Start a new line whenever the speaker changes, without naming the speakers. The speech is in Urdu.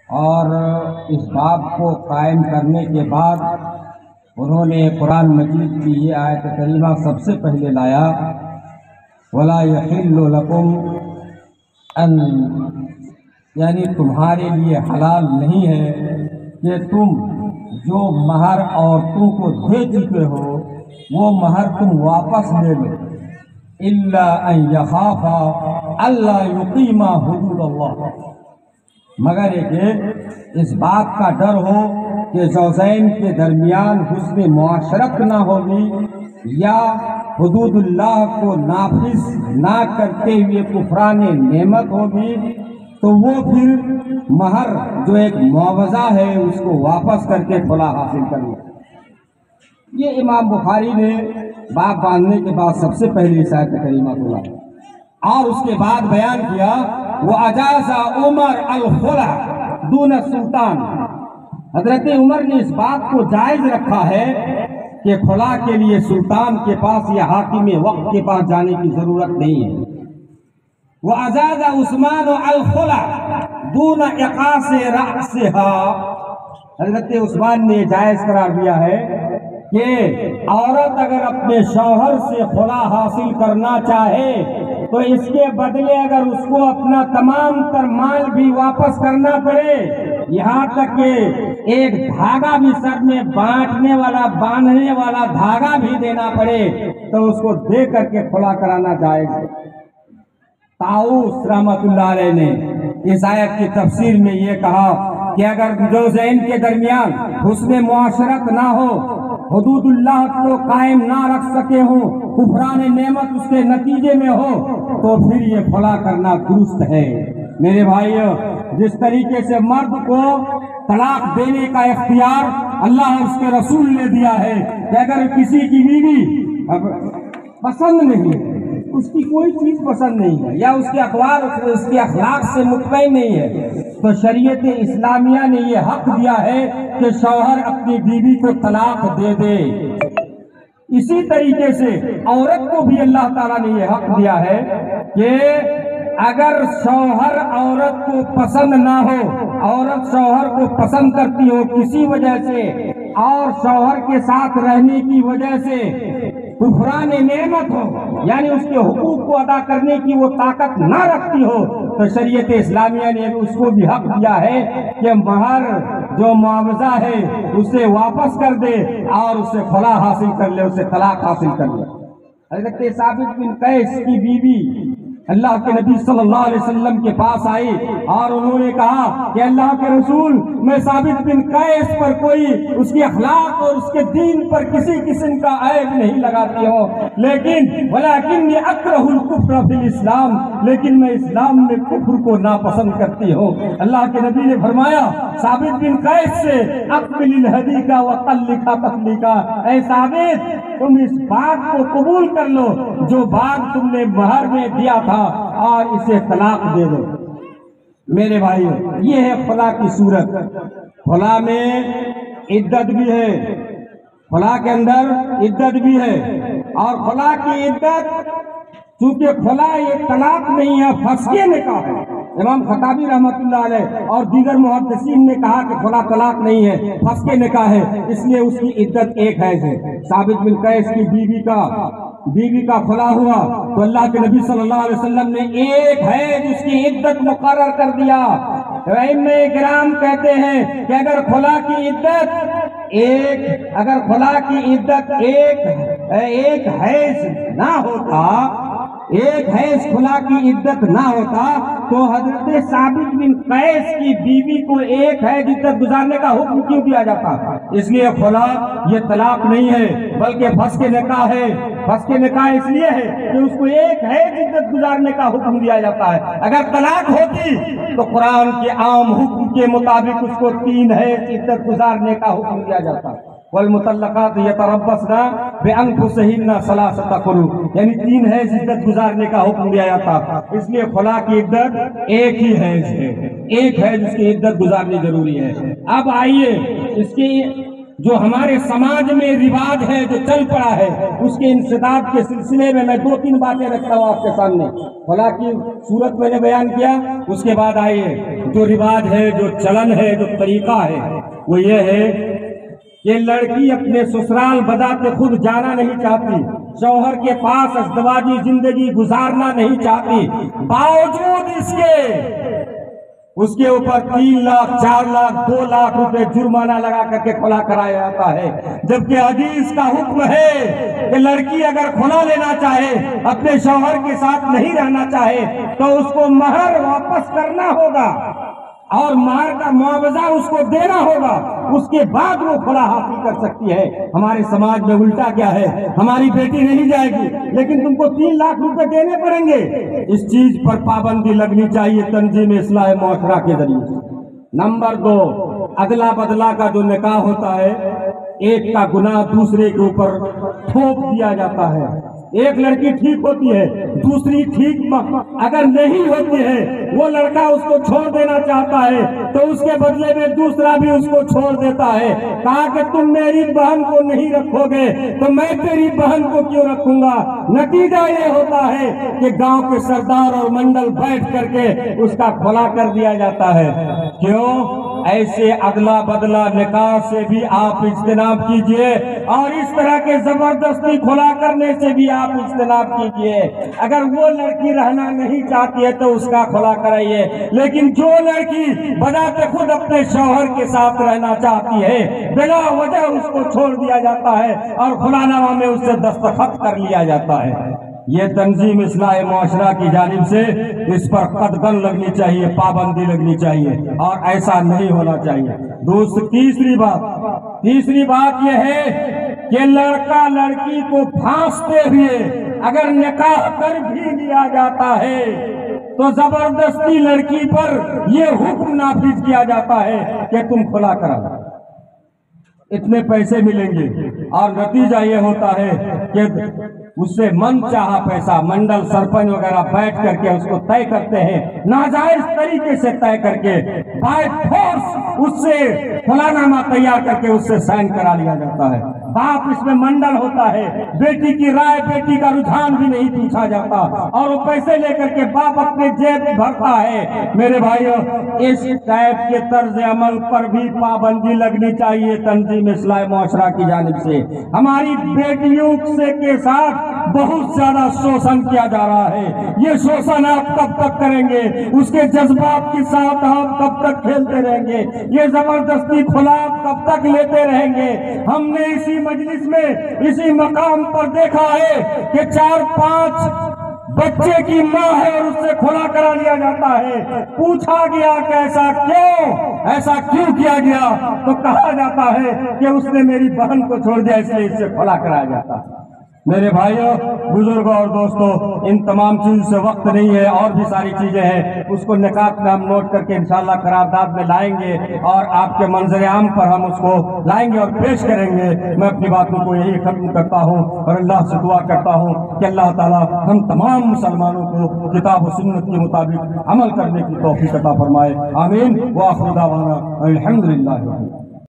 اور اس باب کو قائم کرنے کے بعد انہوں نے قرآن مجید کی یہ آیت کریمہ سب سے پہلے لایا، وَلَا يَحِلُّ لَكُمْ أَن، یعنی تمہارے لیے حلال نہیں ہے کہ تم جو مہر عورتوں کو دے چکے ہو وہ مہر تم واپس لے لو، إِلَّا أَن يَخَافَا أَلَّا يُقِيمَا حُدُودَ اللَّهِ، مگر یہ کہ اس بات کا ڈر ہو کہ زوجین کے درمیان حسن معاشرت نہ ہوگی یا حدود اللہ کو نافذ نہ کرتے ہوئے کفران نعمت ہوگی، تو وہ پھر مہر جو ایک معاوضہ ہے اس کو واپس کر کے خلا حاصل کر لے۔ یہ امام بخاری نے باب باندھنے کے بعد سب سے پہلے اس آیت کریمہ کو لایا اور اس کے بعد بیان کیا وَأَجَازَ عُمَرُ الْخُلَعَ دُونَ السُّلْطَانِ، حضرت عمر نے اس بات کو جائز رکھا ہے کہ خلا کے لیے سلطان کے پاس یا حاکم وقت کے پاس جانے کی ضرورت نہیں ہے۔ وَأَجَازَ عُثْمَانُ الْخُلَعَ دُونَ إِقَاصِ رَأْسِهَا، حضرت عثمان نے جائز قرار دیا ہے کہ عورت اگر اپنے شوہر سے خلا حاصل کرنا چاہے تو اس کے بدلے اگر اس کو اپنا تمام تر مال بھی واپس کرنا پڑے، یہاں تک کہ ایک دھاگا بھی سر میں باندھنے والا دھاگا بھی دینا پڑے تو اس کو دے کر کے خلا کرانا جائز ہے۔ طاؤس رحمۃ اللہ علیہ نے اس آیت کی تفسیر میں یہ کہا کہ اگر زوجین کے درمیان حسن معاشرت نہ ہو، حدود اللہ کو قائم نہ رکھ سکے ہوں، کفران نعمت اس کے نتیجے میں ہو، تو پھر یہ خلا کرنا درست ہے۔ میرے بھائیو، جس طریقے سے مرد کو طلاق دینے کا اختیار اللہ اور اس کے رسول نے دیا ہے کہ اگر کسی کی بیوی پسند نہیں ہے، اس کی کوئی چیز پسند نہیں ہے یا اس کے اقوال اس کے اخلاق سے مطمئن نہیں ہے، تو شریعت اسلامیہ نے یہ حق دیا ہے کہ شوہر اپنی بیوی کو طلاق دے دے۔ اسی طریقے سے عورت کو بھی اللہ تعالیٰ نے یہ حق دیا ہے کہ اگر شوہر عورت کو پسند نہ ہو، عورت شوہر کو پسند کرتی ہو کسی وجہ سے اور شوہر کے ساتھ رہنے کی وجہ سے کفران نعمت ہو، یعنی اس کے حقوق کو ادا کرنے کی وہ طاقت نہ رکھتی ہو، تو شریعت اسلامیہ نے اس کو بھی حق دیا ہے کہ مہر جو معاوضہ ہے اسے واپس کر دے اور اسے خلا حاصل کر لے، اسے طلاق حاصل کر لے۔ حضرت ثابت بن قیس کی بیوی اللہ کے نبی صلی اللہ علیہ وسلم کے پاس آئی اور انہوں نے کہا کہ اللہ کے رسول، میں ثابت بن قیس پر کوئی اس کے اخلاق اور اس کے دین پر کسی قسم کا عیب نہیں لگاتی ہوں، لیکن ولیکن اکرہ الکفر فی الاسلام، لیکن میں اسلام میں کفر کو ناپسند کرتی ہوں۔ اللہ کے نبی نے فرمایا ثابت بن قیس سے اقبل الحدیقہ وطلقہ تطلیقہ، اے ثابت تم اس بات کو قبول کر لو جو بات تم نے مہر میں دیا تھا اور اسے طلاق دے دو۔ میرے بھائیو، یہ ہے خلا کی صورت۔ خلا میں عدت بھی ہے، خلا کے اندر عدت بھی ہے، اور خلا کی عدت چونکہ خلا یہ طلاق نہیں ہے، فسخ نکاح ہے۔ امام خطابی رحمۃ اللہ علیہ اور دیگر محدثین نے کہا کہ خلا طلاق نہیں ہے، فسخ نکاح ہے، اس لیے اس کی عدت ایک حیض ہے۔ ثابت بن قیس کی بیوی کا خلا ہوا تو اللہ کے نبی صلی اللہ علیہ وسلم نے ایک حیض اس کی عدت مقرر کر دیا۔ ائمہ کرام کہتے ہیں کہ اگر خلا کی عدت ایک حیض نہ ہوتا، ایک حیض خلا کی عدت نہ ہوتا تو حضرت ثابت بن قیس کی بیوی کو ایک حیض عدت گزارنے کا حکم کیوں دیا جاتا؟ اس لیے خلا یہ طلاق نہیں ہے بلکہ فسخ نکاح ہے۔ فسخ نکاح اس لیے ہے کہ اس کو ایک حیض عدت گزارنے کا حکم دیا جاتا ہے۔ اگر طلاق ہوتی تو قرآن کے عام حکم کے مطابق اس کو 3 حیض عدت گزارنے کا حکم دیا جاتا ہے۔ والمطلقات یتربصن بانفسهن 3 قروء، یعنی 3 حیض عدت گزارنے کا حکم دیا جاتا۔ اس لیے خلا کی عدت ایک ہی حیض ہے، ایک حیض اس کی عدت گزارنی ضروری ہے۔ اب آئیے اس کی جو ہمارے سماج میں رواج ہے جو چل پڑا ہے اس کے انسداد کے سلسلے میں 2-3 باتیں رکھتا ہوں آپ کے سامنے. خلا کی صورت میں نے بیان کیا، اس کے بعد آئیے جو رواج ہے، جو چلن ہے، جو طریقہ ہے، وہ یہ ہے کہ لڑکی اپنے سسرال بذات خود جانا نہیں چاہتی، شوہر کے پاس ازدواجی زندگی گزارنا نہیں چاہتی، باوجود اس کے اوپر 3 لاکھ 4 لاکھ 2 لاکھ روپے جرمانہ لگا کر کے کھلا کرایا جاتا ہے. جبکہ حدیث کا حکم ہے کہ لڑکی اگر کھلا لینا چاہے، اپنے شوہر کے ساتھ نہیں رہنا چاہے، تو اس کو مہر واپس کرنا ہوگا اور مہر کا معاوضہ اس کو دینا ہوگا، اس کے بعد وہ کھلا حاصل کر سکتی ہے. ہمارے سماج میں الٹا کیا ہے، ہماری بیٹی نہیں جائے گی لیکن تم کو 3 لاکھ روپے دینے پڑیں گے. اس چیز پر پابندی لگنی چاہیے تنظیم اصلاح معاشرہ کے ذریعے سے. نمبر 2، ادلا بدلا کا جو نکاح ہوتا ہے، ایک کا گناہ دوسرے کے اوپر تھوپ دیا جاتا ہے. ایک لڑکی ٹھیک ہوتی ہے، دوسری ٹھیک اگر نہیں ہوتی ہے، وہ لڑکا اس کو چھوڑ دینا چاہتا ہے تو اس کے بدلے میں دوسرا بھی اس کو چھوڑ دیتا ہے. کہا کہ تم میری بہن کو نہیں رکھو گے تو میں تیری بہن کو کیوں رکھوں گا. نتیجہ یہ ہوتا ہے کہ گاؤں کے سردار اور منڈل بیٹھ کر کے اس کا کھلا کر دیا جاتا ہے. کیوں؟ ایسے ادلا بدلا نکاح سے بھی آپ اجتناب کیجئے اور اس طرح کے زبردستی کھلا کرنے سے بھی آپ اجتناب کیجئے. اگر وہ لڑکی رہنا نہیں چاہتی ہے تو اس کا کھلا کرائیے، لیکن جو لڑکی بذات خود اپنے شوہر کے ساتھ رہنا چاہتی ہے، بلا وجہ اس کو چھوڑ دیا جاتا ہے اور کھلا نامہ میں اس سے دستخط کر لیا جاتا ہے. یہ تنظیم اصلاح معاشرہ کی جانب سے اس پر قدغن لگنی چاہیے، پابندی لگنی چاہیے اور ایسا نہیں ہونا چاہیے. تیسری بات یہ ہے کہ لڑکا لڑکی کو پھانستے ہوئے اگر نکاح کر بھی لیا جاتا ہے تو زبردستی لڑکی پر یہ حکم نافذ کیا جاتا ہے کہ تم کھلا کرا، اتنے پیسے ملیں گے. اور نتیجہ یہ ہوتا ہے کہ اس سے من چاہا پیسہ منڈل سرپنچ وغیرہ بیٹھ کر کے اس کو طے کرتے ہیں، ناجائز طریقے سے طے کر کے بائی فورس اس سے کھلا نامہ تیار کر کے اس سے سائن کرا لیا جاتا ہے. باپ اس میں منڈل ہوتا ہے، بیٹی کی رائے بیٹی کا رجحان بھی نہیں پوچھا جاتا اور وہ پیسے لے کر کے باپ اپنے جیب بھرتا ہے. میرے بھائیو، اس ٹائپ کے طرز عمل پر بھی پابندی لگنی چاہیے تنظیم اصلاح معاشرہ کی جانب سے. ہماری بیٹیوں سے کے ساتھ بہت زیادہ شوشن کیا جا رہا ہے. یہ شوشن آپ کب تک کریں گے؟ اس کے جذبات کے ساتھ آپ کب تک کھیلتے رہیں گے؟ یہ زبردستی کھلا کب تک لیتے رہیں گے؟ ہم نے اسی مجلس میں اسی مقام پر دیکھا ہے کہ 4-5 بچے کی ماں ہے اور اس سے کھلا کرا لیا جاتا ہے. پوچھا گیا کہ ایسا کیوں کیا گیا تو کہا جاتا ہے کہ اس نے میری بہن کو چھوڑ دیا اس لیے اس سے کھلا کرایا جاتا ہے. میرے بھائیوں، بزرگوں اور دوستوں، ان تمام چیز سے وقت نہیں ہے، اور بھی ساری چیزیں ہیں، اس کو نکات میں ہم نوٹ کر کے انشاءاللہ قرارداد میں لائیں گے اور آپ کے منظر عام پر ہم اس کو لائیں گے اور پیش کریں گے. میں اپنی باتوں کو یہی ختم کرتا ہوں اور اللہ سے دعا کرتا ہوں کہ اللہ تعالیٰ ہم تمام مسلمانوں کو کتاب و سنت کے مطابق عمل کرنے کی توفیق عطا فرمائے. آمین. وآخر دعوانا الحمدللہ.